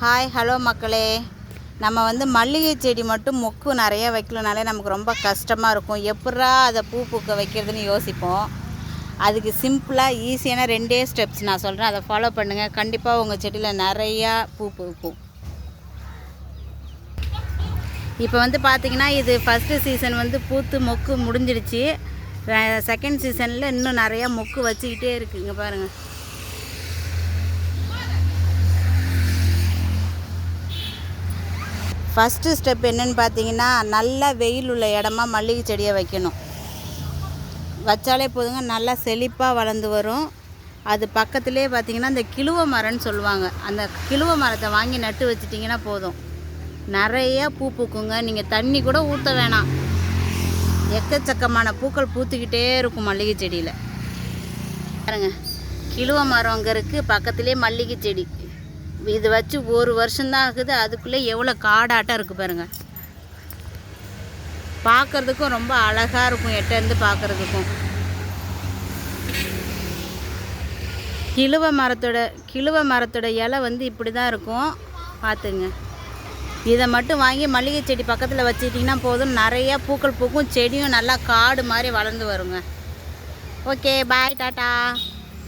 Hi hello மக்களே. நம்ம மல்லிகை செடி மட்டும் மொக்கு நிறைய வைக்கலனாலே நமக்கு ரொம்ப கஷ்டமாக இருக்கும். எப்பட்றா அதை பூ பூக்க வைக்கிறதுன்னு யோசிப்போம். அதுக்கு சிம்பிளாக ஈஸியான 2 ஸ்டெப்ஸ் நான் சொல்கிறேன், அதை ஃபாலோ பண்ணுங்கள். கண்டிப்பாக உங்கள் செடியில் நிறையா பூ பூக்கும். இப்போ பார்த்திங்கன்னா இது ஃபஸ்ட்டு சீசன் பூத்து மொக்கு முடிஞ்சிடுச்சு. செகண்ட் சீசனில் இன்னும் நிறையா மொக்கு வச்சுக்கிட்டே இருக்குங்க. பாருங்கள், ஃபஸ்ட்டு ஸ்டெப் என்னென்னு பார்த்தீங்கன்னா, நல்லா வெயில் உள்ள இடமா மல்லிகை செடியை வைக்கணும். வச்சாலே போதுங்க, நல்லா செழிப்பாக வளர்ந்து வரும். அது பக்கத்துலேயே பார்த்திங்கன்னா இந்த கிழுவ மரம்னு சொல்லுவாங்க. அந்த கிழுவ மரத்தை வாங்கி நட்டு வச்சிட்டிங்கன்னா போதும், நிறையா பூ பூக்குங்க. நீங்கள் தண்ணி கூட ஊற்ற வேணாம், எக்கச்சக்கமான பூக்கள் பூத்துக்கிட்டே இருக்கும் மல்லிகை செடியில். பாருங்க, கிழுவ மரம் அங்கே இருக்குது, பக்கத்துலேயே மல்லிகை செடி. இது வச்சு 1 வருஷம்தான் ஆகுது, அதுக்குள்ளே எவ்வளோ காடாட்டம் இருக்குது பாருங்கள். பார்க்குறதுக்கும் ரொம்ப அழகாக இருக்கும், எட்டேருந்து பார்க்குறதுக்கும். கிழுவ மரத்தோட இலை இப்படி தான் இருக்கும், பார்த்துங்க. இதை மட்டும் வாங்கி மல்லிகை செடி பக்கத்தில் வச்சுட்டிங்கன்னா போதும், நிறையா பூக்கள் பூக்கும். செடியும் நல்லா காடு மாதிரி வளர்ந்து வருங்க. ஓகே, பாய், டாட்டா.